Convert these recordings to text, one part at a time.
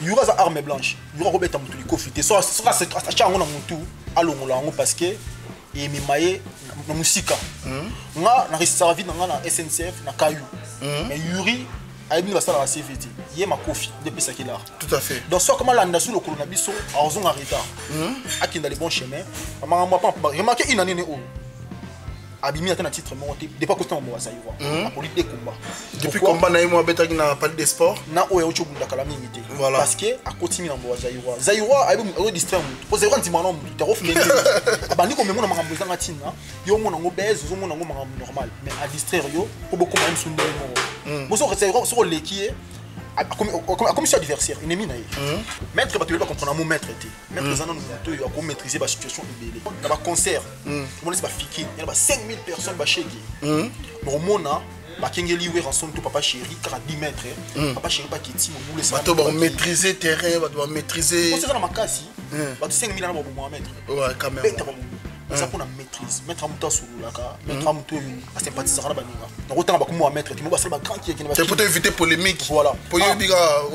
y aura ça arme blanche y aura robeta mutu likofite so ça chango na mutu alongola ngo parce que et mimaye na musika nga na reservi na nga na SNCF na kayu mais Yuri ayebi ba sala la CVT yé ma kofi depuis ça qu'il a tout à fait donc soit comment landa sur le colonna biso a ozon arrêta akinda les bons chemins mama moi pas remarquer une année o abimi atana titre monté depuis constant mo Zaïrois la politique des combats depuis combat na moi beta na palais des sports na oyo chobunda kala mimité voilà parce que à continue na mo Zaïrois ayebi o distraire mo Zaïrois ndima no mo te refumé abandi ko memona makambo zanga tina yo mona ngo beze zo mona ngo makambo normal mais à distraire yo ko boko même sunde mo bo so Zaïrois so lekié comme si adversaire ennemi na maître ba tu pas comprendre mon maître était maître zana nous to ko maîtriser la situation ibélé na ba concert on laisse ba fiki il y a 5000 personnes ba chegi bon mona ba kengeli we rançon tout papa chéri 10 mètres papa chéri pas kiti mo boule ça ba maîtriser terrain ba maîtriser c'est ça na makasi ba 5000 na ba bon maître ouais quand même ça pour la maîtrise mettre amuta sululaka mettre amuto a sympathiser na baninga donc autant ba ko maître qui mo ba sala ba grand qui na ba c'est pour éviter polémique voilà pour yo biga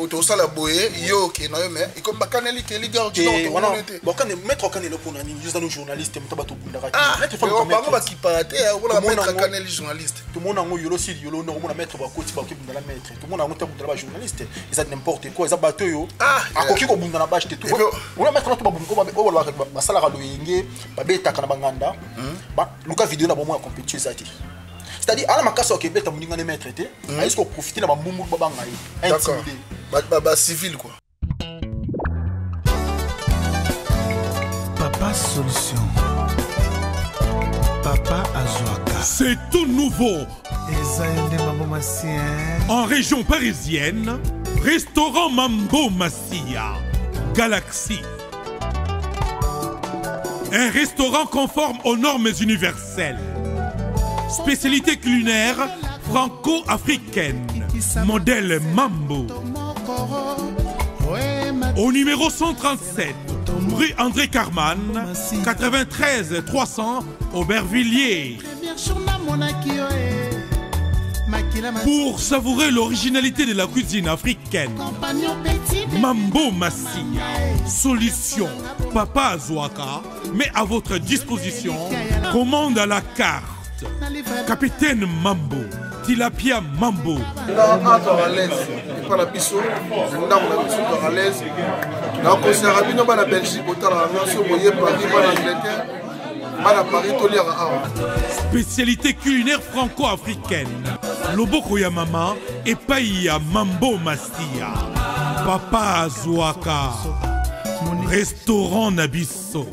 to sala boye yo ke na yo mais et comme ba kaneli ke liga qui donc voilà bon quand mettre kaneli pour na ni juste nos journalistes muta ba to bunda ka mettre faut ba ba ki parate wala mettre kaneli journaliste tout monde ngo yolo si yolo no mo na mettre ba koti ba ki bunda la mettre tout monde ngo ta bunda ba journaliste ils a n'importe quoi ils a bateau yo a koki ko bunda na ba acheter tout on va mettre to ba bunda ba sala ka loyenge ba beta na banganda ba luka vidéo na bomo ya compétition zati c'est-à-dire ala makasa ke beta muninga ne maître té est-ce qu'on profiter na ba mumbu ba bangai intimider ba civil quoi Papa Solution Papa Azoaka c'est tout nouveau en région parisienne restaurant Mambo Massia Galaxy. Un restaurant conforme aux normes universelles. Spécialité culinaire franco-africaine. Modèle Mambo. Au numéro 137, rue André Carman, 93 300 Aubervilliers. Pour savourer l'originalité de la cuisine africaine, Mambo Massia, solution Papa Azoaka, met à votre disposition, commande à la carte. Capitaine Mambo, Tilapia Mambo. Spécialité culinaire franco-africaine. Loboko ya mama et païa Mambo Mastia. Papa Azoaka. Restaurant Nabisso.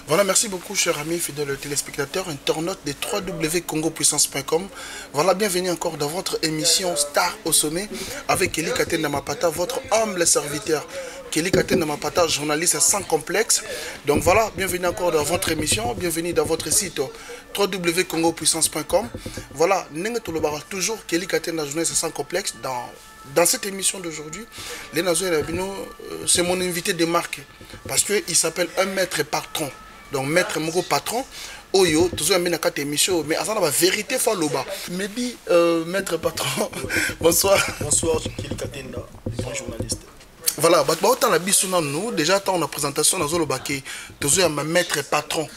Voilà, merci beaucoup, chers amis, fidèles téléspectateurs, internautes de www.congopuissance.com. Voilà, bienvenue encore dans votre émission Star au sommet avec Kelly Katen Namapata, votre humble serviteur. Kelly Katen Namapata, journaliste sans complexe. Donc voilà, bienvenue encore dans votre émission, bienvenue dans votre site www.congopuissance.com. Voilà, toujours Kelly Katen, journaliste sans complexe. Dans cette émission d'aujourd'hui, c'est mon invité de marque parce qu'il s'appelle un maître patron. Donc maître Moko patron, Oyo, toujours un quatre émissions, mais à ça la vérité faloba. Me dit maître patron, bonsoir. Bonsoir, Kelly Katenda, grand journaliste. Voilà, autant la bisou nous déjà tant la présentation dans le baquet, toujours un maître patron.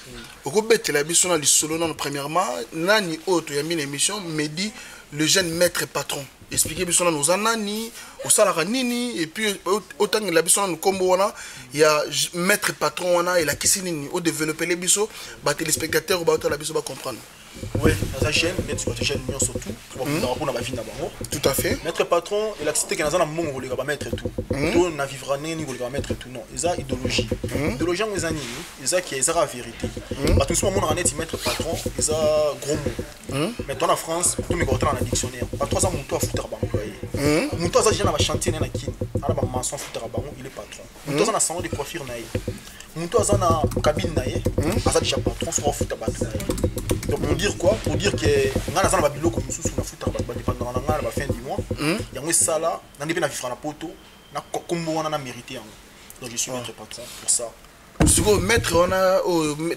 Au gobet la bisou dans le solo non premièrement, nani autre y a mis l'émission, me dit le jeune maître patron. Expliquez bien nous anani au salaire nini et puis autant que la biso nous combo il y a maître patron et la kisini au développer les biso ba téléspectateurs ba autant la biso va comprendre. Oui, dans la chaîne, bien sûr, la chaîne surtout, pour la vie d'abord. Tout à fait. Maître patron, il a cité qu'il y a un moment où il va mettre tout. Tout n'a vivra ni où il va mettre tout. Non, ils ont idéologie. Idéologie en les années, ils ont qui est la vérité. À tout ce moment, on a dit maître patron, ils ont gros mots. Maintenant en France, tout mes gros dans le dictionnaire. Pas 3 ans, mon toit foutre à employé. Mon toit, ça, va chanter dans la kin. Alors, ma maçon foutre à il est patron. Mon toit, ça, a salon de coiffure naïe. Mon toit, ça, a cabine naïe. Ça, déjà patron, soit foutre à patron. Donc pour dire quoi? Pour dire que on a dans la bilo comme sous la foot dépendant dans la fin du mois. Il y a un sala, on a des na vivre na poto, na combo on a mérité. Donc je suis maître patron pour ça. Siko maître on a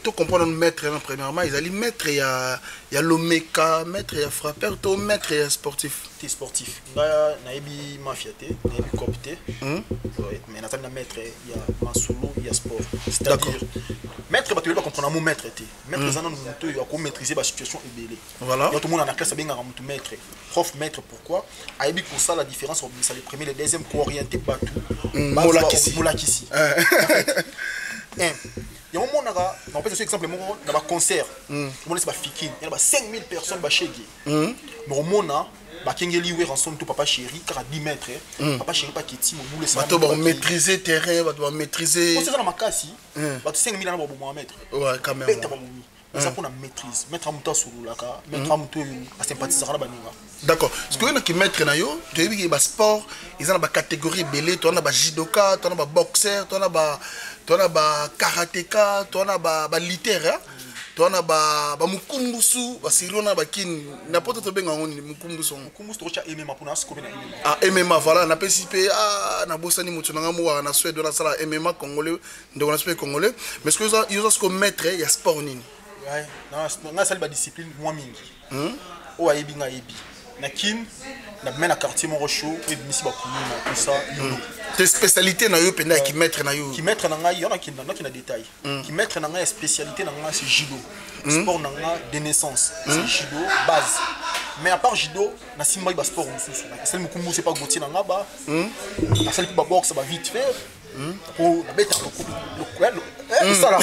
tout comprendre maître premièrement ils allaient maître il y a l'omeka maître il y a frappeur tout maître il y a sportif. T'es sportif. Nga na ebi mafiaté, na ebi copté. Mais na tana maître il y a masolo, il y a sport. C'est-à-dire maître ba tu pas comprendre mon maître té. Maître zana nous moto ya ko maîtriser ba situation ebelé. Voilà. Tout le monde en classe benga mutu maître. Prof maître pourquoi? A ebi pour ça la différence entre ça les premiers les deuxième ko orienté batou. Molakisi. Il y a un moment on peut exemple dans un concert on laisse fikin il y a 5000 personnes ba chez mais au moment ba kengeli we ranson tout papa chéri car à 10 mètres papa chéri pas kiti mo boule ça ba maîtriser terrain ba maîtriser on c'est dans makasi ba 5000 na ba bon mètre ouais quand même mais ça pour la maîtrise mettre amuta solo la ka mettre amuto a sympathiser na baninga d'accord ce que on qui mettre na yo tu as vu ba sport ils ont ba catégorie belé tu as ba judoka tu as ba boxeur tu as ba karatéka tu as ba littéraire tu as ba mukumbusu ba sirona ba kin n'importe to benga ngoni mukumbusu to cha MMA pour na skobe na MMA ah MMA voilà na PCP ah na bosani mutu na ngamu na Suède na sala MMA congolais ndeko na sport congolais mais ce que ils ont ce que mettre il y a sport nini ouais na sali ba discipline moi mingi o ayebi nga yebi na kin na mena quartier mon rocho et misi ba kumuna tout ça tes spécialités na yo penda qui mettre na yo qui mettre na nga yona qui na détail qui mettre na nga spécialité na nga c'est judo sport na nga de naissance c'est judo base mais à part judo na simba ba sport mususu c'est mukumbu c'est pas gotier na nga ba na sali ba boxe ba vite fait pour la bête ça là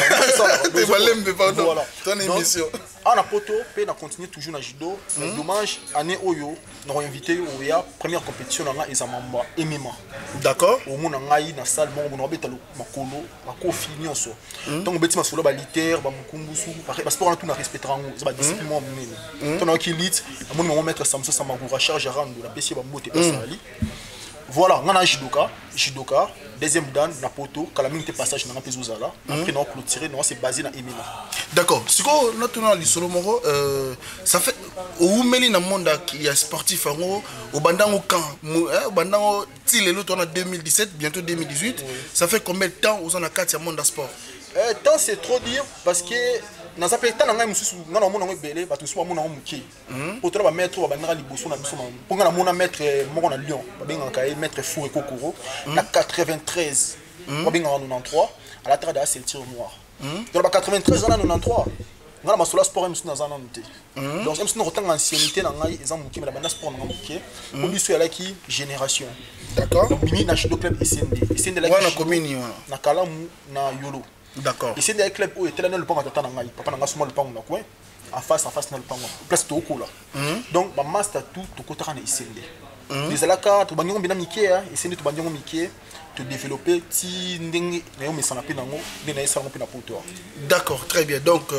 pardon ton émission on a poto pe na continuer toujours na judo dommage année oyo nous invité au ya première compétition na ezamamba MMA d'accord au monde ngai na salle mon on beta makolo makofi nyonso donc beti masolo ba liter ba mukumbusu ba sport na tout na respecter ngo za ba discipline mo mene ton ki lit mon moment mettre Samson Samagura charge rando la pesi ba mbote pasali voilà on a judoka deuxième dan na poto kala minute passage na peso zala après on clôturer non c'est basé na MMA d'accord siko maintenant li solo moko ça fait au meli na monde qui est sportif ngo au bandango camp au bandango ti lelo to na 2017 bientôt 2018 ça fait combien de temps aux en a 4 monde sport temps c'est trop dire parce que na ça fait tant na mususu ngana mona ngobele ba tusu mona ngomuki auto ba mettre ba bana liboso na biso pour ngana mona mettre moko na Lyon ba benga kai mettre fou et kokoro na 93 ba benga en 93 à la terre c'est le tir noir dans ba 93 on a 93 ngana masola sport musu na zana nté donc musu no tanga ancienneté na ngai ezam muki mais la bana sport na muki ko biso ya laki génération d'accord donc bimi na judo club SND la wana commune na kalamu na yolo. D'accord. Et c'est des clubs où était là le pont à tata nangai papa nanga suma le pont na coin en face na le pont place to ko là donc ba master tout to kota na isende les alaka to banyo bina mike ya isende to banyo mike to développer ti ndenge na yo mesana pe nango de na isa pe na poto. D'accord, très bien. Donc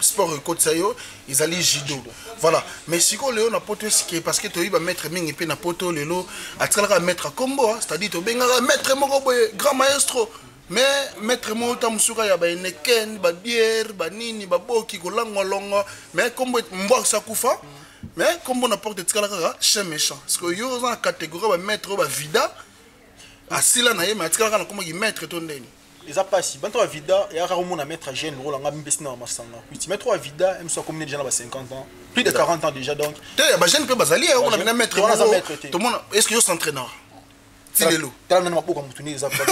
sport côté ça yo ils allaient judo voilà mais si ko leo na poto ski parce que to iba mettre mingi pe na poto lelo atsala mettre combo c'est-à-dire to benga mettre moko grand maestro. Mais maître mota musuka ya ba neken ba bière ba nini ba boki ko langolongo mais comme mbo sa kufa mais comme on apporte tikala kaka chez méchant parce que yo dans la catégorie ba maître ba vida asila na ye mais tikala kana comme ki maître to ndeni eza pasi banto ba vida ya raro mona maître jeune rôle nga mbesi na masanga puis maître ba vida em so comme déjà na ba 50 ans plus de 40 ans déjà donc te ba jeune pe bazali on a bien maître tout le monde est-ce que yo s'entraîneur Tilelo. Tala na maboka mutuni za kwa.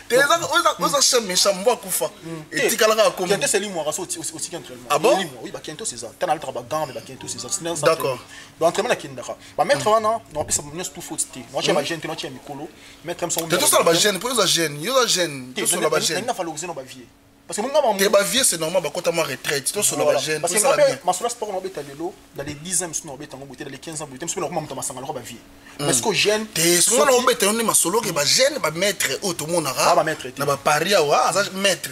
Teza oza chame chambo akufa. Et tikalaka comme. Kento c'est limo raso aussi entraînement. Ah bon? Oui, ba kento c'est ça. Tana le travail gambe ba kento c'est ça. D'accord. Donc entraînement na kindaka. Ba mettre wana, on peut ça nyos tout faut té. Moi j'ai ma gêne, moi j'ai mikolo. Mettre em son. Te to ça la gêne, pour la gêne, yo la gêne. To so la gêne. Na valoriser no ba vie. Parce que mon gars, vie c'est normal, bah quand on retraite, tout sur la gêne. Parce que ma sola sport on beta lelo dans les 10 ans on beta ngomboté dans les 15 ans beta on m'a masanga la vie. Parce que gêne, t'es sur on beta on est ma solo que ba gêne ba maître au tout monde ara. Ba maître. Na ba paria wa, ça maître.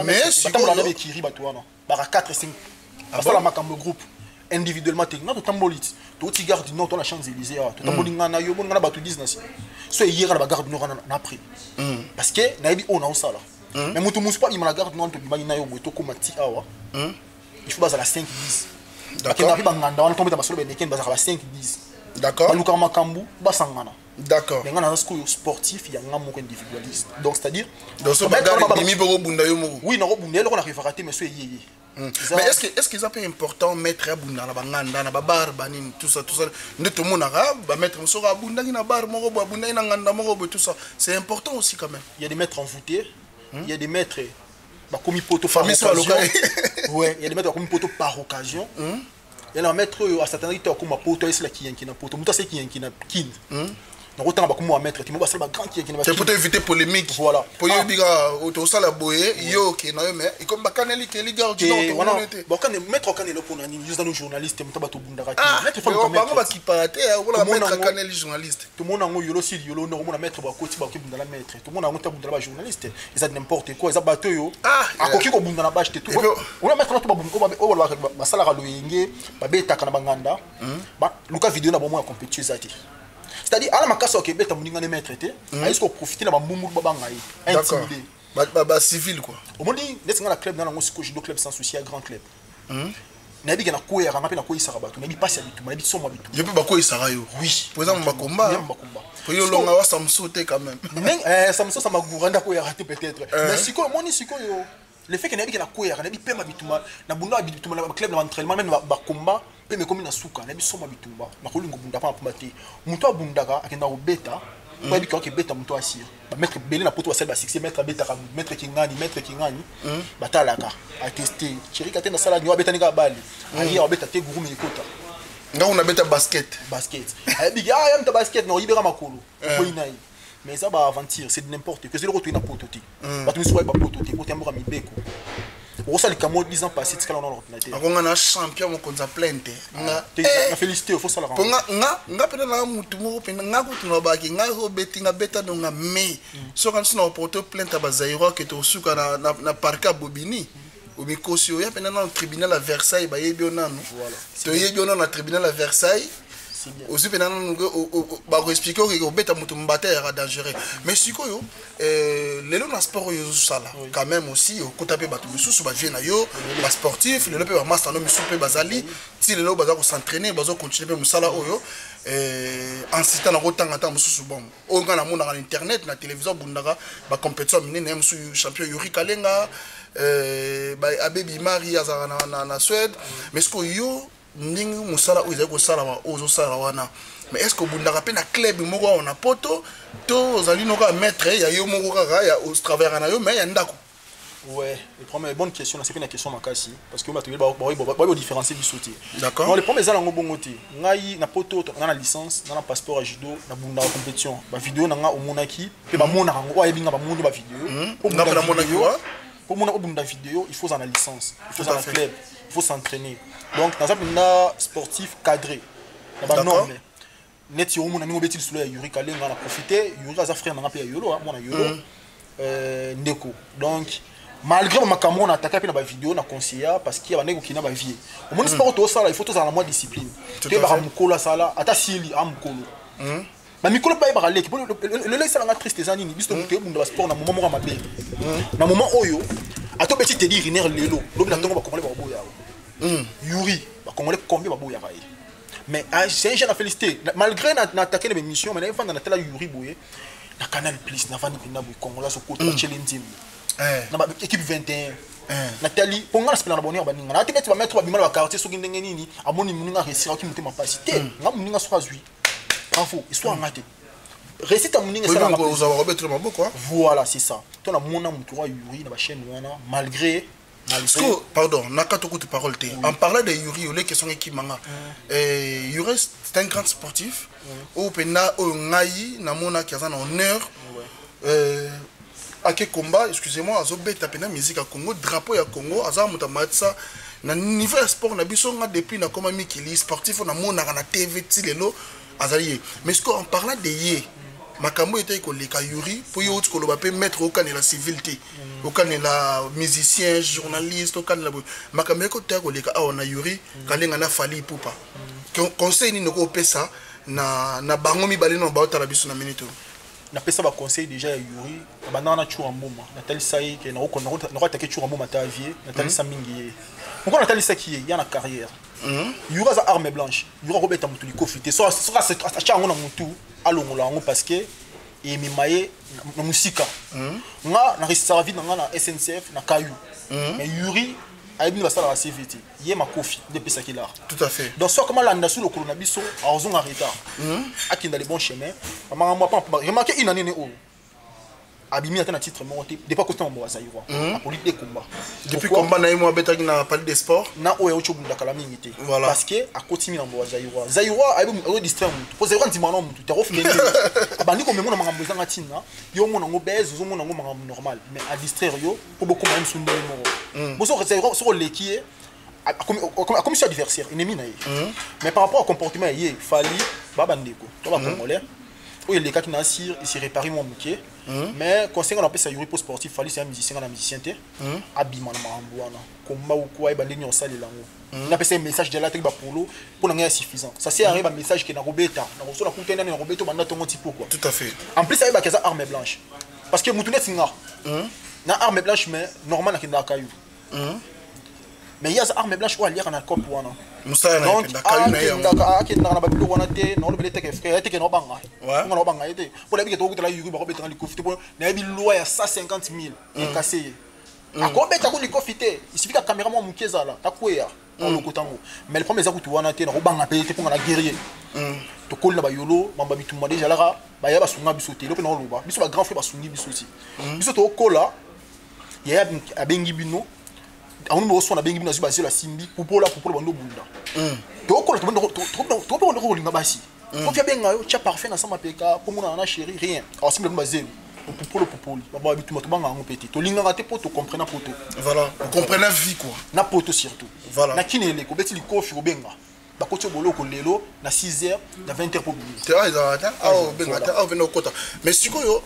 Mais si on a qui riba toi non. Ba 4 5. Parce que la makambo groupe individuellement t'es non tambolit. To ti garde non to la Champs-Élysées, to tambolinga na yo bon na ba to 10 na. So hier na ba garde no na après. Parce que na bi on a ça là. Mais mutu musu pas il m'a garde non to bimani na yo moto ko mati awa il faut baza la 5 10 d'accord ba nganda on tombe ta basolo be neken baza la 5 10 d'accord baluka makambu basangana D'accord. Mais on a un sportif, il y a un mot individualiste. Donc c'est-à-dire donc ce bagage bimi pour bunda yo moko. Oui, non bunda on arrive à rater mais c'est yé. Mais est-ce que ça peut important mettre à bunda na banganda na babar banin tout ça ne tout monde arabe ba mettre so ra bunda na bar moko ba bunda na nganda moko tout ça. C'est important aussi quand même. Il y a des maîtres envoûtés, il y a des maîtres bah comme poto par occasion. Ouais, il y a des maîtres comme poto par occasion. Il y a un maître à certains rites comme poto est là qui na poto muta c'est qui na kin. Donc autant bah comme maître tu me ça grand qui na. C'est pour éviter polémique. Voilà. Pour yo biga auto ça la boyer yo qui na yo mais comme ba kaneli ke li garde non voilà. Bon quand maître kaneli pour nani nous dans journalistes muta bato bundara ki. Maître faut comme ba ki parate wala maître kaneli journaliste. Tout le monde en yolo si yolo no mo na maître ba koti ba ki bundara maître. Tout le monde en muta bundara ba journaliste. Ils ont n'importe quoi, ils ont bateau yo. A koki ko bundara ba acheter tout. On a mettre na to ba bunko ba sala ka loyenge ba beta kana banganda. Ba luka vidéo na bo mo compétition zati. C'est-à-dire, à la macasse au Québec, on a mettre traité, est-ce qu'on profite de la moumour babangaï, intimidé. Bah civil quoi. Au moins, laisse la club dans la musique, je dois club sans souci, un grand club. Nabi gana quoi, on appelle la quoi Isarabatou, nabi passe à bitou, nabi somme à bitou. Je peux pas quoi Isarayo. Oui. Pour exemple, ma combat. Pour yo longa wa samsote quand même. Mais samso ça m'a gouranda quoi raté peut-être. Mais si quoi, moi ni si quoi yo. Le fait que nabi gana quoi, nabi pema bitou, na bunda bitou, na club d'entraînement même ba combat. Mais comme na suka na biso mabitumba na kolingo bunda pa pamate muto abundaka akenda ko beta ko bi ko ke beta muto asir ba mettre belé na poto wa selba 6 mettre beta ka mettre kingani batalaka a tester chiri katenda sala nyo beta nika bali ali ya beta te guru me kota nga on a beta basket abi ya yam ta basket no ibera makolo ko inai mais ça va aventure c'est n'importe que c'est le retour na pototi ba tu sois ba pototi ko tembo mi beko on sait que moi 10 ans passé c'est quand on a l'ordinateur on a champion mon konza plainte na félicité faut ça la rendre nga pena na mutu mo pena nga ko tuna ba ki nga ho beti nga beta no nga me so quand on a porté plainte ba Zaïro que to suka na parka Bobini au mikosio ya pena na tribunal à Versailles ba yebi onano voilà to yebi onano na tribunal à Versailles aussi pendant ba expliquer que beta mutu mbata era dangereux mais sikoyo lelo na sport yo sala quand même aussi ko taper batu mususu ba viena yo ba sportif lelo pe ba master no mususu pe bazali ti lelo baza ko s'entraîner baza continuer pe musala oyo en citant na rotanga ta mususu bon o ngana mona na internet na télévision bundaka ba compétition minene mususu champion Yuri Kalenga ba Abebi Mari azara na Suède mais siko yo ndingi musala oyo ko sala wa ozo sala wana mais est-ce que bundaka pe na club moko on a poto to zali no ka maître ya yo moko ka ya au travers na yo mais ya ndako. Ouais, le premier bonne question là c'est une question makasi parce que ba différencier du sauter. D'accord. Non les premiers zala ngo bongote ngai na poto na na licence na passeport à judo na bunda compétition ba vidéo na nga o monaki pe ba mona ngo ayebinga ba mona ba vidéo na ba monaki wa pour mona bunda vidéo il faut en licence il faut en club il faut s'entraîner donc dans un sportif cadré na norme net yo mona ngo beti solo ya Yuri Kalenga na profiter Yuri aza frère na pe yolo mona yolo ndeko donc malgré ma caméra on a attaqué na ba vidéo na conseiller parce qu'il y a baneko qui na ba vie au monde sport to sala il faut to za na moi discipline te ba mukolo sala ata sili am mukolo ba mikolo pa ba leki le laisse la triste zani ni biso muté bunda sport na moment mo mabe na moment oyo ato beti te dire iner lelo lobi na tongo ba congolais ba boya Yuri ba congolais combien ba boya ba mais c'est un jeune à féliciter malgré na attaqué les missions mais na fa na tela Yuri boye na Canal Plus na vani pina boy congolais so ko challenge na ba équipe 21 Nathalie ponga spela na bonheur baninga na tete ba mettre ba bimala ba quartier so ngenge nini amoni muninga réussir ki mutema pasité nga muninga so azui info histoire ngate réussite muninga ça na vous avoir remettre ma beaucoup voilà c'est ça ton na mona mutu wa Yuri na ba chaîne wana malgré pardon nakato ko parole té en parlant de Yuri les questions qui manga Yuri c'est un grand sportif au pena o ngai na mona ki azana honneur à quel combat, excusez-moi, azo beta pena musique à Congo, drapeau ya Congo, aza muta matsa na niveau sport na biso nga depuis na koma mikili sportif na mona na TV tilelo azali. Mais ce qu'on parle de yé, makambo était ko leka Yuri pour yo ko loba pe mettre au kan la civilité, au kan la musicien, journaliste, au kan la makambo ko te ko leka a na Yuri kalenga na fali pupa. Conseil ni noko pesa na bango mi balino ba otala biso na minute. Na pesa ba conseil déjà ya Yuri bana na chura mboma Nathalie sai ke na ko attaquer chura mboma ta vie Nathalie sa mingi pourquoi Nathalie sa qui ya na carrière Il y aura des armes blanches. Il y aura Robert Tamoutuli Kofité. Ça sera acheté en Moutou à l'Ongolango parce que et mimaye na musika. Nga na reservi na na SNCF na Kayu. Mais Yuri a bien basala la CVT. Yé ma kofi depuis ça qu'il a. Tout à fait. Donc soit comment l'anda sous le coronavirus a raison en retard. Aki dans les bons chemins. Maman moi pas remarquer une année où abimi atteint un titre monté depuis côté en Zaïrois la politique des combats depuis combat na moi beta qui n'a pas de sport na oyo ocho bunda kala mingité voilà parce que à côté en Zaïrois Zaïrois a distraire mutu pour Zaïrois ndimana mutu te refle abandi ko memona makambo zanga tina yo mona ngo beze zo mona ngo makambo normal mais à distraire yo pour beaucoup même sundele moro boso Zaïrois sur l'équipe a commission adversaire ennemi na mais par rapport au comportement yé fali baba ndeko to ba congolais oui, les cas qui n'assirent, ils se réparent mon bouquet. Mais concernant l'appel ça pour sportif, fallait c'est un musicien, un musicien té. Abima na mambouana. Combat ou quoi, il y a un salle là. On appelle ça un message de la télé pour n'en suffisant. Ça c'est un message qui n'a robeta. Na reçoit la conteneur na robeto banda ton petit pourquoi. Tout à fait. En plus ça y a des armes blanches. Parce que moutoune singa. Na arme blanche mais normal na kinda kayu. Mais il y a des armes blanches où aller en alcool pour un. Moussa na kayu na ya. Aki na babilo wana te, na le te frère, te ke no banga. On no banga ete. Pour la bi ke to kutela yuri ba ko betanga likofite pour na bi loi ya 150 000 cassé. Ako beta ko likofite, il suffit que caméra mo mukeza là, takuya. On le kotango. Mais le problème c'est que tu wana te na banga pe te pour na guerrier. To kol na ba yolo, mamba bituma déjà là, ba ya ba sunga bisote, lo pe na loba. Biso ba grand frère ba sungi bisoti. Biso to kola. Ya abengi bino. On me reçoit na bengi bino zuba la simbi pour bando bunda. To ko to ko ko linga basi. Ko fia benga yo cha parfait na sama peka pour mon na chérie rien. Alors simple bazelo pour baba bituma to banga ngo petit. To linga ngate pour to comprendre poto. Voilà, vous comprenez la vie quoi. Na poto surtout. Voilà. Na kinele ko beti likofi ko benga. Ba ko bolo ko lelo na 6h na 20h pour bini. Tu vois ça benga venir au kota. Mais si ko yo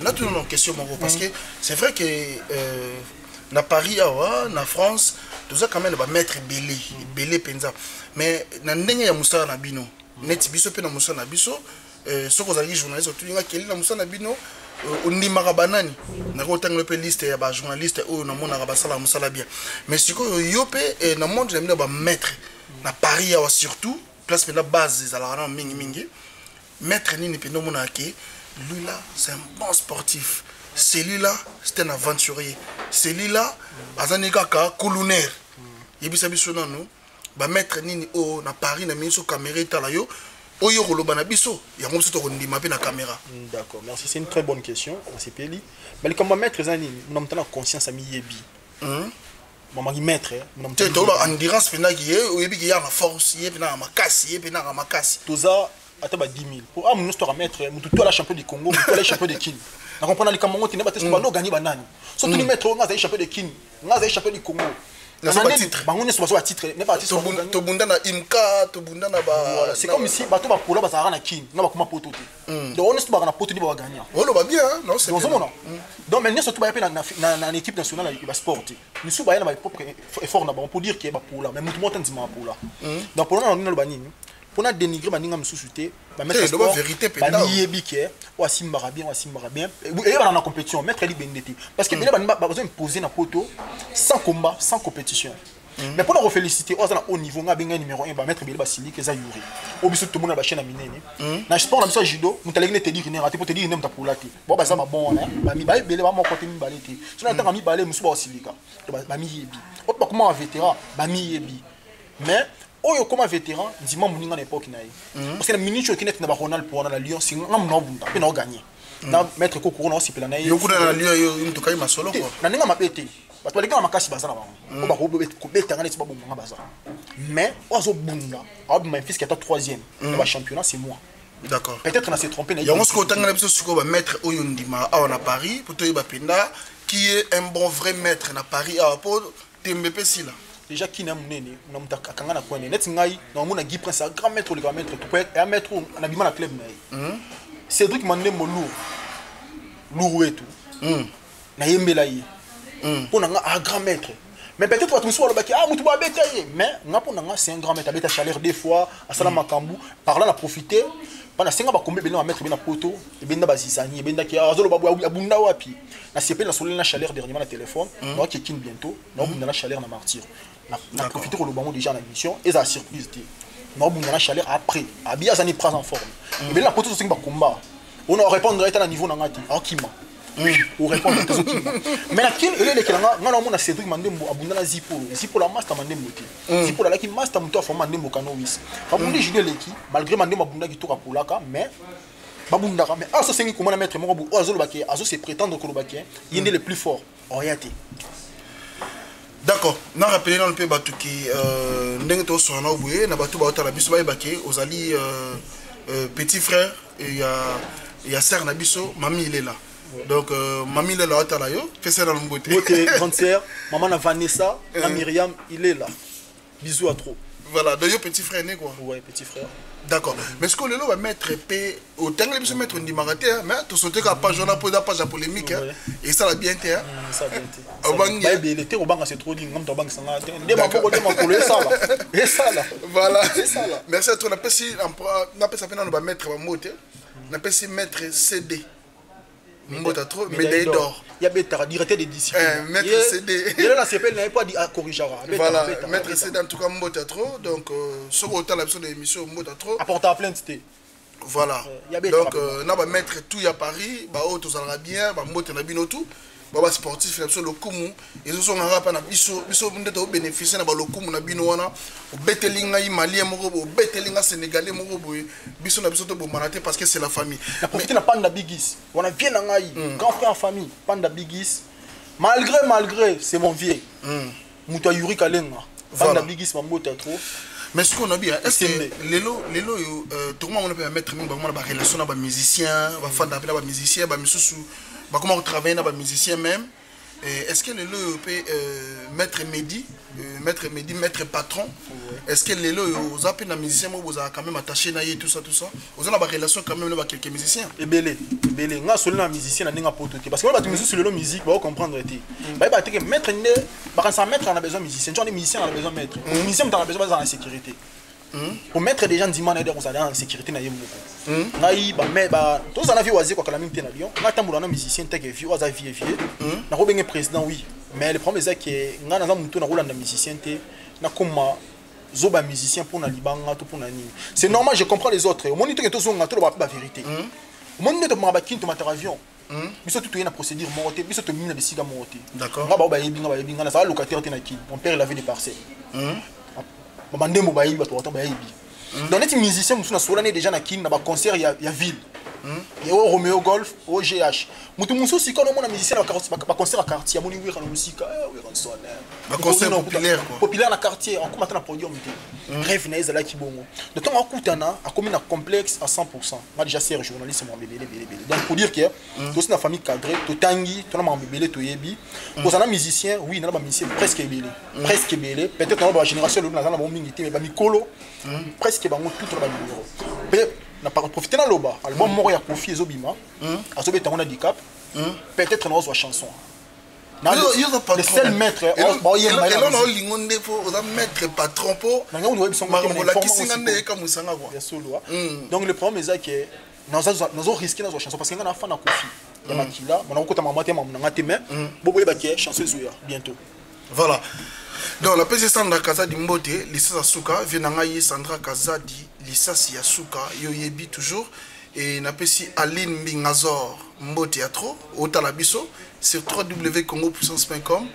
na tout une question mon parce que c'est vrai que na Paris na France tout quand même va mettre belé penza mais na ndenge ya musala na bino net biso pe na musala na biso soko za journaliste tout nga keli na musala na bino ondimaka banani na ko tangelo pe liste ya ba journaliste o na mona ba sala musala bien mais siko yo pe na monde na ba mettre na Paris surtout place pe na base za la mingi mettre nini pe no mona ke lui là c'est un bon sportif. Celui-là, c'est un aventurier. Celui-là, Azanikaka, colonel. Yebisa biso nanu, ba mettre nini o na Paris na miso caméra italayo, oyo koloba na biso, ya ngoso to ndima pe na caméra. D'accord, merci, c'est une très bonne question, c'est Peli. Mais comme mettre zani, nous avons la conscience à mi yebi. Maman qui mettre, nous avons to ba endurance pena ki ye, oyebi ki ya na force, ye pena na makasi, ye pena na makasi. Toza ataba 10 000. Pour une histoire à mettre, mutu to la champion du Congo, mutu la champion de Kin. Na comprendre les Camerounais qui n'est pas testé ba no gagner banani. Surtout les mettre nga za champion de Kin, nga za champion du Congo. Na ba titre. Ba ngone so ba titre, n'est pas titre. To bunda na imka, to bunda na ba. C'est comme ici bato ba pola ba za na Kin, na ba kuma poto te. Donc on est ba na poto ni ba gagner. Oh lo ba bien, non c'est bien. Donc maintenant surtout ba na l'équipe nationale ba sport. Nous sou ba na ba propre effort na ba on peut dire que ba pola, mais mutu monta ndima pola. Donc pour on na lo banini. Pour na dénigrer baninga msusuté ba mettre sport vérité ba yebiké ou asimbara bien et ba na compétition mettre li bendeti parce que bele ba besoin imposer na poto sans combat sans compétition mais pour nous féliciter aux haut niveau nga benga numéro 1 ba mettre bele ba sili que za yuri obiso tout monde ba chaîne minene na sport na biso judo mutalegi ne te dire ne raté pour te dire ne mta polati bo ba za ba bon ba mi ba bele ba mo côté mi baleti so na tanga mi balé musu ba silika ba mi yebi autre pas comment un vétéran ba mi yebi mais oyo comme vétéran ndima muninga na époque naïe parce que la minute qui net na ba Ronald pour na Lyon c'est ngam na bunda pe na gagner na mettre ko corona aussi pela naïe yo kuna na Lyon yo une tokai masolo quoi na ninga mapete bato baleka na makasi bazana bango ba ko beta ngana tiba bonga bazana mais ozo bunda ab ma fils qui est 3e na championnat c'est moi d'accord peut-être na s'est trompé na yo ngo ko tanga na biso siko ba mettre oyo ndima a na Paris pour to ba penda qui est un bon vrai maître na Paris à pour tembepe sila déjà qui n'a munene na mutaka kanga na kwene net ngai na mona Guy Prince grand maître le grand maître tu peux un maître na bima na club naïe Cédric Mandé Molo lourd et tout na yembela yi pour nga un grand maître mais peut-être tu soit le baki mutu ba betaye mais nga pour nga c'est un grand maître beta chaleur des fois à sala makambu par là on a profité Pendant 5 ans, je vais mettre un poteau, et bien bazizani, et bien abunda wapi. Na CP na solé na chaleur dernièrement na téléphone, donc qui est bientôt, donc on a la chaleur na martyr. Na profiter pour le banc déjà na mission et ça surprise té. Donc on a la chaleur après, a bien ça n'est pas en forme. Et bien la poteau c'est un combat. On a répondre à niveau na ngati, akima. Ou répondre à tes mais là quel est le kelanga ngana mona Cédric Mandembo abunda na zipo la master Mandembo té. Zipo la ki master muto a forma Mandembo kanowis. Ba bundi Julien Leki malgré Mandembo abunda ki toka polaka mais babundaka mais aso sengi comment mettre moko bu azo lobaki azo se prétendre que lobaki il est le plus fort orienté. D'accord, na rappelé dans le pays batu qui ndenge to so na oboué na batu ba otala biso ba ebaki ozali petit frère et il y a sœur na biso mami il est là. Donc mami il est là otala yo fait ça dans le beauté. OK, grande sœur, maman na Vanessa, na Myriam, il est là. Bisous à trop. Voilà, donc yo petit frère né quoi. Ouais, petit frère. D'accord. Mais ce que le lot va mettre P au temps de se mettre une dimarate, mais tout sauter qu'à page on a posé la page polémique et ça l'a bien été. Ça bien été. Bah il était au banc c'est trop digne comme ton banc ça là. Et ça là. Voilà. Merci à toi. On appelle ça on va mettre un mot. On appelle ça mettre CD. Mbota trop médaille d'or. Il y a bêta directeur des disciplines. Maître CD. Il là CP n'avait pas dit à corriger. Voilà, maître CD en tout cas Mbota trop donc sur autant la de l'émission Mbota trop. Apporter à plainte c'était. Voilà. Donc on va mettre tout à Paris, bah tout ça va bien, bah Mbota na bino tout. Baba sportif na biso lokumu ezo nga pa na biso ndeto bénéficier na ba lokumu na bino wana obetelinga i malien moko bo obetelinga sénégalais moko bo biso na biso to bo manate parce que c'est la famille na profiter na Panda Bigis on a bien na ngai grand frère en famille Panda Bigis malgré c'est mon vieux muto yuri kalenga Panda Bigis mamota trop. Mais ce qu'on a bien, est-ce que Lelo, tout le monde peut mettre une relation avec les musiciens, avec les musiciens, comment on travaille avec les musiciens même. Est-ce que Lelo peut mettre Mehdi, mettre patron? Est-ce que Lelo, vous avez des musiciens, vous avez quand même attaché à tout ça? Vous avez une relation quand même avec quelques musiciens? Et belé, nga solo musicien na ninga poto parce que on va musique sur le musique, va comprendre été. Ba que mettre ne, ba quand ça mettre on a besoin de musiciens, tu as des musiciens on a besoin de mettre. Musicien on a besoin de sécurité. Pour mettre des gens dimanche on a besoin de sécurité na yemo. Ngai ba tous on a vu wazi kwa kala minte na Lyon. Nga tambula na musicien teke vie waza vie. Na ko benga président oui, mais le problème c'est que nga na muto na rolanda musicien te na koma zoba musicien pour na libanga to pour na nini. C'est normal, je comprends les autres. Au moins que tous on a tout la vérité. Au moins que ma bakin to mater avion. Biso tout une procédure monté, biso to mina besiga monté. D'accord. Nga ba yebinga na ça locataire te na ki. Mon père il avait des parcelles. Ba ndembo ba yiba to ba yibi. Donc les musiciens musu na solane déjà na kin na ba concert ya ville. Il y a Romeo Golf, au GH. Mutu musu si quand on a musicien na concert à quartier, moni wira na musique, wira sonne. Un concert populaire quoi. Populaire na quartier, on commence na podium té. Rêve na ezala ki bongo. De temps à kutana, a commis na complexe à 100%. Moi déjà c'est journaliste mon bébé. Donc pour dire que tous na famille cadrée, to tangi, to na mon bébé to yebi. Pour un musicien, oui, na ba musicien presque belé. Presque belé. Peut-être dans la génération na ba mingité mais ba mikolo presque bango tout na ba numéro. Na pas profiter na loba album moko ya Kofi ezobima azobeta on handicap peut-être na ozo chanson na le seul maître ba yema na on lingonde fo oza maître patron po na ngoni webi songa ko la kisinga nde ka musanga quoi ya solo donc le problème est que nazo risquer na chanson parce que nga na fa na Kofi ya makila mona ko ta mama te mamu na te mais bobo yeba ke chanson ezoya bientôt. Voilà. Donc la PC Sandra Kazadi Mbote, Lisa Suka, Vienangaye Sandra Kazadi, Lisa Siasuka, Yoyebi toujours, et na PC Aline Bingazor Mbote Atro, Otalabiso, sur www.congopuissance.com,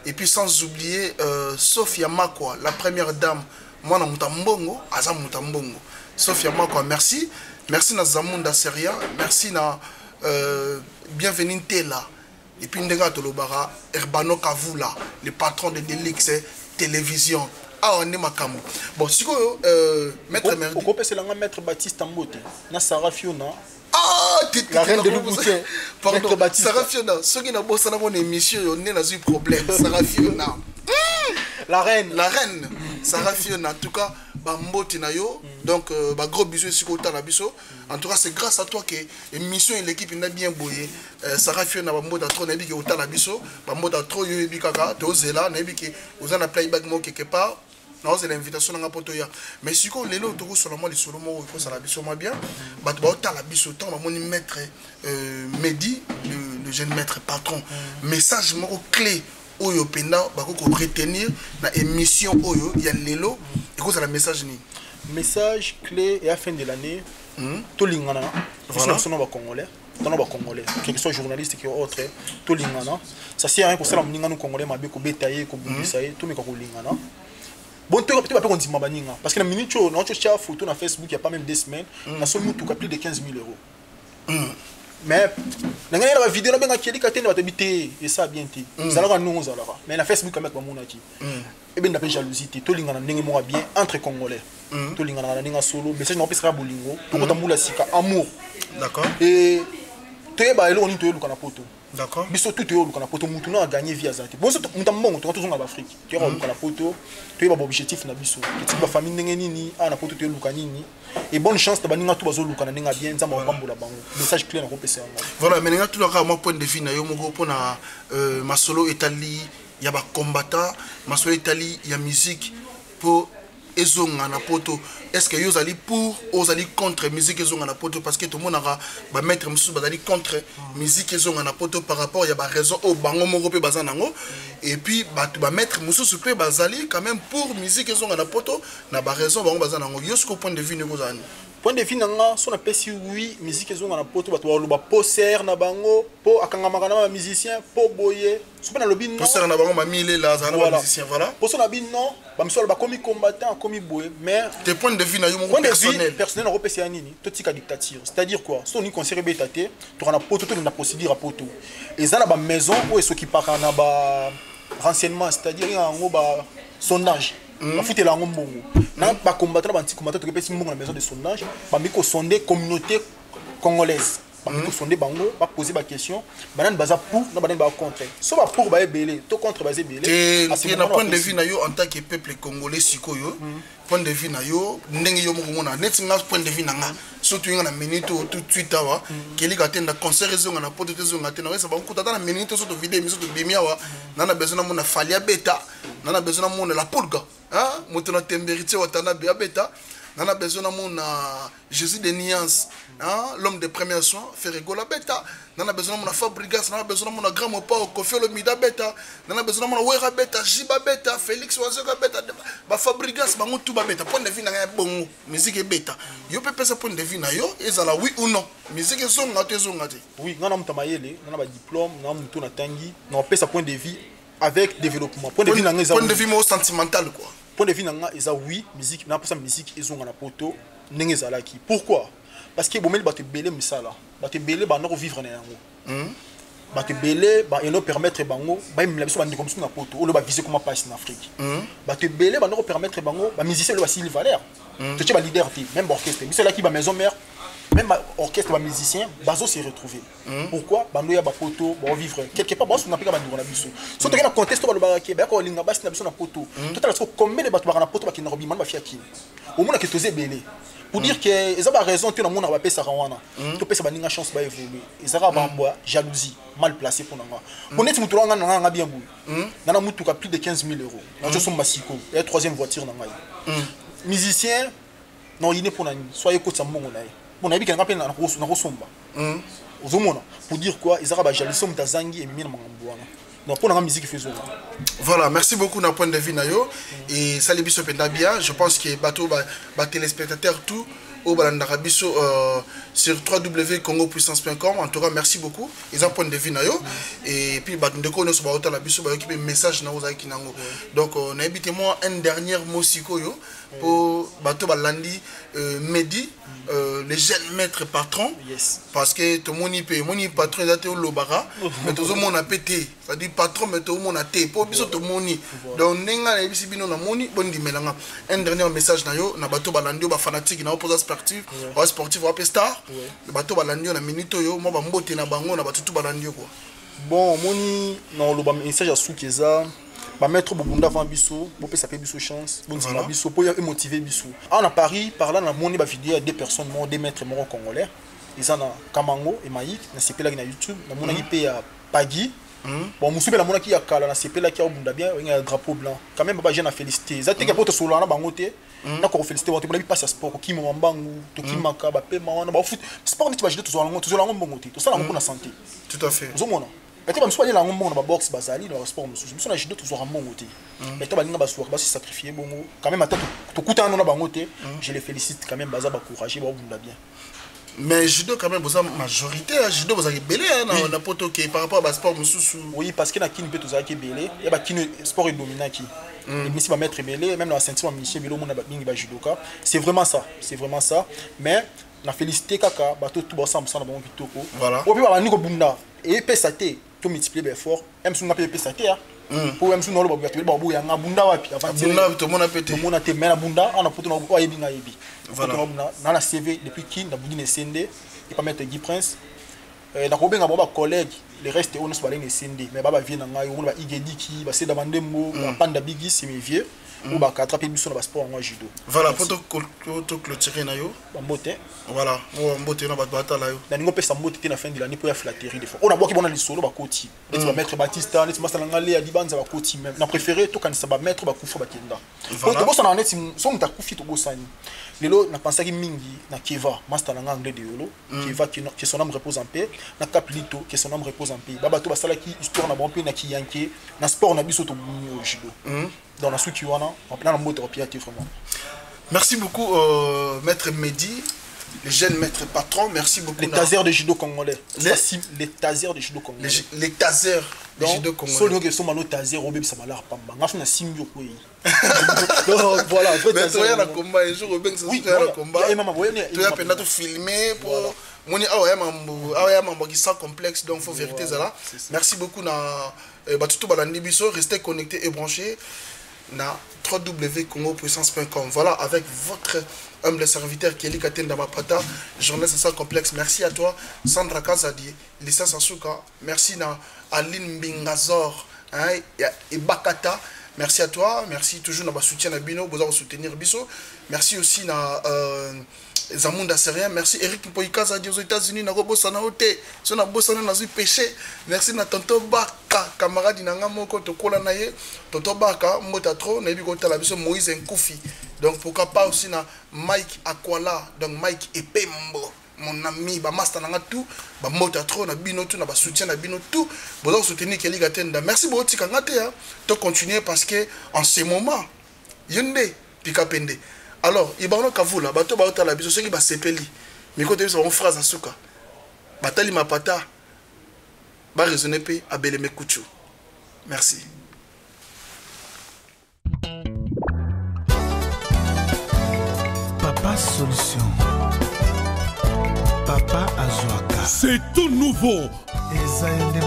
et puis sans oublier Sophia Makwa, la première dame, moi na Mutambongo, Azam Mutambongo. Sophia Makwa, merci. Merci na Zamunda Seria, merci na Bienvenue Tela. Et puis Ndenga Tolobara, Herbano Kavula, le patron de Delix Télévision. Ah, on est Makamu. Bon, si vous maître Merdi. Pourquoi c'est la maître Baptiste Mbote? Na Sarah Fiona. Ah, la reine de l'Oubouté. Pardon, Sarah Fiona. Ceux qui n'ont pas une émission, on est dans un problème. Sarah Fiona. La reine. Sarah Fiona. En tout cas, Mbote Nayo. Donc, gros bisous ici côté na biso. En tout cas, c'est grâce à toi que l'émission et l'équipe n'a bien boyé. Sarah Fiona Mbote trop nabi que na biso. Mbote trop yo bikaka, to zela nabi que vous en a playback mo quelque part. non c'est l'invitation nga poto ya mais siko lelo to ko seulement les solo mo ko ça la biso ma bien ba to ta la biso temps moni maître Mehdi le jeune maître patron message mo clé oyo penda ba ko retenir na émission oyo ya lelo et ko ça la message ni message clé et à fin de l'année to lingana voilà son ba congolais dans nos congolais quel que soit journaliste qui autre to lingana ça sert à rien pour ça la lingana congolais ma be ko betailler ko bundisaye tout mais ko lingana bon tu vas pas qu'on dit mabaninga parce que la minute on a cherché photo na Facebook il y a pas même 2 semaines na son mutu plus de 15 000 euros mais nanga la vidéo na benga keli katene ba tabité et ça bien té ça la non ça la mais na Facebook quand même ba mona ki et ben d'après jalousie to lingana ndenge mo bien entre congolais to lingana na ndinga solo message na opesera bolingo to ko tambula sika amour d'accord et te ba elo ni to luka na poto d'accord biso tout yo luka na poto mutu na gagner via zati bon ça mutambo to to zonga ba Afrique to yo luka na poto to yo ba objectif na biso ti ba famille ndenge nini na poto to yo luka nini et bonne chance ba ninga to bazo luka na ndinga bien nzamba bambola bango message clair na ko pesa ngo voilà mais ninga tout la moi point de vue na yo moko pona masolo Italie ya ba combattant masolo Italie ya musique pour ezonga na poto est-ce que yo allez pour ou allez contre musique ezonga na poto parce que tout le monde va mettre musu bazali contre musique ezonga na poto par rapport ya ba raison au bango moko pe bazanango et puis ba mettre musu pe bazali quand même pour musique ezonga na poto na ba raison bango bazanango yo ce point de vue ne vous ani point de vue nanga son appesi oui musique ezonga na poto bato ba poser na bango po akanga makana ba musicien po boye so na lobi non poser na bango ma mille la zana ba musicien voilà po so na bi non ba misolo ba komi combattant komi boye mais tes points de vue na yo mon personnel na repesi nini to tika dictature c'est-à-dire quoi so ni conseiller betaté to na poto to na procédure à poto et ça na ba maison ou eso qui part na ba renseignement c'est-à-dire yango ba sondage ba fouté la ngombongo na ba combattant ba anti combattant to repesi mbongo na maison de sondage ba miko sonder communauté congolaise ba miko sonder bango ba poser ba question banane baza pour na banane ba contre so ba pour ba ebele to contre ba ebele et na point de vue na yo en tant que peuple congolais sikoyo point de vue na yo ndenge yo moko mona net nga point de vue na nga surtout nga na minute tout de suite awa keli ka tenda concert ezonga na poto ezonga tena ça ba kuta na minute surtout vidéo miso to bimia wa nana besoin na mona falia beta nana besoin na mona la pulga hein moto na temberité wa tana beta nana besoin na mona Jésus de Niance hein l'homme de premiers soins Ferrego la beta nana besoin na mona Fabrigas nana besoin na mona Grand Mopa Kofi Olomida beta nana besoin na mona Wera beta Jiba beta Félix Wazoka beta ba Fabrigas ba mutu ba beta point de vue na nga bongo musique beta yo peut penser point de vue na yo ezala oui ou non musique zonga te oui ngana mutamayele ngana ba diplôme na mutu na tangi na pesa point de vue avec développement point de vue na nga point de vue mo sentimental quoi point de vue nanga eza oui musique na posa musique ezonga na poto ndenge ezalaki pourquoi parce que bomeli bato belé misala bato belé ba ndoko vivre na yango bato belé ba eno permettre bango ba imela biso bandiko musu na poto olo ba viser comment passer en Afrique bato belé ba ndoko permettre bango ba musicien le ba Sylvain Valère to tche ba leader ti même orchestre biso là qui ba maison mère même orchestre ba musicien bazo se retrouver pourquoi bando ya ba poto ba vivre quelque part baso na pika bandiko na biso so to na contexte ba lo ba ke ba ko linga basi na biso na poto to tala so combien de bato ba na poto ba ki na robimana ba fiaki au moins que toze belé pour dire que ils ont raison tu na mona ba pesa rawana to pesa ba ninga chance ba évoluer ils ont ba bois jalousie mal placé pour nanga pour net mutu nga nga bien bou na mutu ka plus de 15 000 euros na jo so masiko et troisième voiture na ngai musicien non il n'est pour nani soyez ko tsambongo na bon abi kenga pe na ko somba ozomona pour dire quoi ils ont ba jalousie mutazangi et mimi na mangambo wana donc pour la musique faisons. Voilà, merci beaucoup d'un point de vue nayo et salut biso penda bien. Je pense que bateau ba téléspectateurs tout au balandara biso sur www.congopuissance.com. En tout cas, merci beaucoup. Ils ont point de vue nayo et puis ba ndeko no so ba otala biso ba équipe message na ozaki nango. Donc on a évité moi un dernier mot sikoyo pour bateau balandi Mehdi les jeunes maîtres patrons parce que tout moni patron ezate au lobara mais tout monde a pété ça dit patron mais tout monde a té pour biso tout moni donc nenga na bisi bino na moni bondi melanga un dernier message na yo na bateau balandi ba fanatique na opposant sportif ou sportif ou star bateau balandi na minute yo mo ba mbote na bango na bateau balandi quoi bon moni na loba message à soukeza ba mettre bobunda avant biso bo pesa pe biso chance bon dima biso pour motiver biso en à Paris par là na moni ba vidéo à deux personnes mo des maîtres congolais ils en a Kamango et Maïk na sepela na YouTube na mona pe ya Pagi Bon, Moussou la mona qui a kala na CP là qui a bunda bien, il y a un drapeau blanc. Quand même papa jeune a félicité. Ça te que pour solo na bangote. Na ko féliciter on te pas passe sport qui mo mbangu, to ki maka ba pe ma na ba foot. Sport ni tu vas jeter to zo la bongote. To ça la na santé. Tout à fait. Zo mona. Mais tu vas me soigner la ngombo na boxe bazali dans le sport monsieur. Je me suis na judo to zo bongote. Mais tu vas linga ba soir ba se sacrifier bongo. Quand même attends to kuta na bangote. Je les félicite quand même baza ba courager ba bunda bien. Mais judo quand même, vous avez majorité, judo vous avez belé dans la poto qui par rapport à sport monsieur. Oui, parce que na kin peut to za ki belé, et ba kin sport est dominant qui. Et Messi va mettre belé, même dans la ceinture Michel Bello mon ba judoka. C'est vraiment ça, c'est vraiment ça. Mais na félicité kaka ba tout ensemble ça na bon kitoko. Voilà. Ou puis ba ni ko bunda et pesaté, to multiplier bien fort. Même si on a pesaté hein. Pour même si on a le babu ya ngabunda wapi avant bunda tout le monde a pété. Tout le monde a été mais na bunda on a poto na yebi nga yebi. Voilà. Dans la CV depuis qui na budi ne sende et pas mettre Guy Prince. Na ko benga ba collègue les restes on se balé ne sende mais baba vient nga yo ba igedi ki ba seda bandembo ba panda bigi c'est mes vieux ou ba attraper biso na sport en judo. Voilà pour to clôturer na yo ba mbote. Voilà, on mbote na ba bata la yo. Na ningo pesa mbote na fin de l'année pour la flatterie des fois. On a boki bona lisolo ba koti. Et tu vas mettre Batista, et tu vas ngale ya dibanza ba koti même. Na préféré to kan sa ba mettre ba kufa ba kenda. Voilà. To bossa na net so mta kufi to bosani. Lelo na pensaki mingi na Keva, master na anglais de yolo, Keva qui son âme repose en paix, na Caplito qui son âme repose en paix. Baba to basala ki histoire na bon pe na ki yanké, na sport na biso to buni au judo. Dans la suki wana, on plan na moto piati vraiment. Merci beaucoup maître Mehdi, le jeune maître patron, merci beaucoup. Les tasers de judo congolais. Les tasers de judo congolais. Les tasers de judo congolais. Solo que sont malo taser robé ça malheur pamba. Ngafu na simbio ko yi. Donc voilà, mais toi ya na combat un jour Robin ça se fait na combat. Et maman voyez tu as peine à tout filmer pour moni ah mambo qui sans complexe donc faut vérité ça là. Merci beaucoup na batuto balandi biso, restez connectés et branchés na www.congopuissance.com. Voilà, avec votre humble serviteur Kelly Katenda Mapata, journaliste sans complexe. Merci à toi, Sandra Kazadi, Lisa Sasuka. Merci na Aline Bingazor, et Bakata. Merci à toi, merci toujours na soutien na Bino, vous allez soutenir Biso. Merci aussi na Zamunda Serien, merci Eric Mpoikaza aux États-Unis, na Robosana Ote, so na Bosana na péché. Merci na Tonto Baka, camarade na moko to kola na ye, Tonto Baka, mota trop, na biko tala biso Moïse Nkoufi. Donc pourquoi pas aussi na Mike Akwala, donc Mike Epembo, mon ami, ba master na tout, ba mota trop na bino tout, na ba soutien na bino tout, vous allez soutenir Kelly Katenda. Merci beaucoup tika ngate hein. To continuer parce que en ce moment, yende pika pende. Alors, il y a un kavula, bato ba otala biso ceux qui ba sepeli. Mais côté biso on phrase asuka. Batali mapata. Ba raisonner pe abele mekuchu. Merci. Papa Solution. Papa Azoaka. C'est tout nouveau.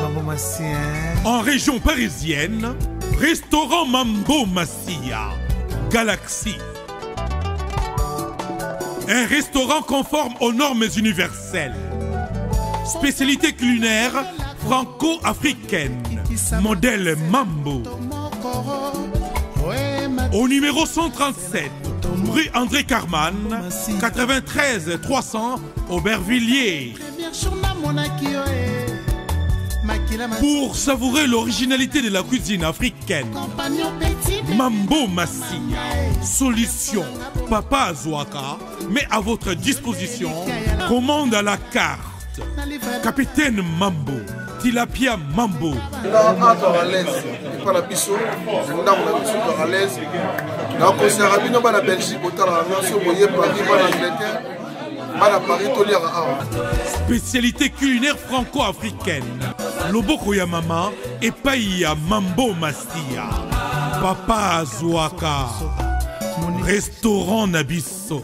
Mambo Massia. En région parisienne, restaurant Mambo Massia, Galaxy. Un restaurant conforme aux normes universelles. Spécialité culinaire franco-africaine. Modèle Mambo. Au numéro 137, rue André Carman, 93 300 Aubervilliers. Pour savourer l'originalité de la cuisine africaine, Mambo Massia, solution Papa Azoaka, met à votre disposition, commande à la carte. Capitaine Mambo, Tilapia Mambo. Spécialité culinaire franco-africaine. Loboko ya mama et païa Mambo Mastia. Papa Azoaka. Restaurant Nabisso.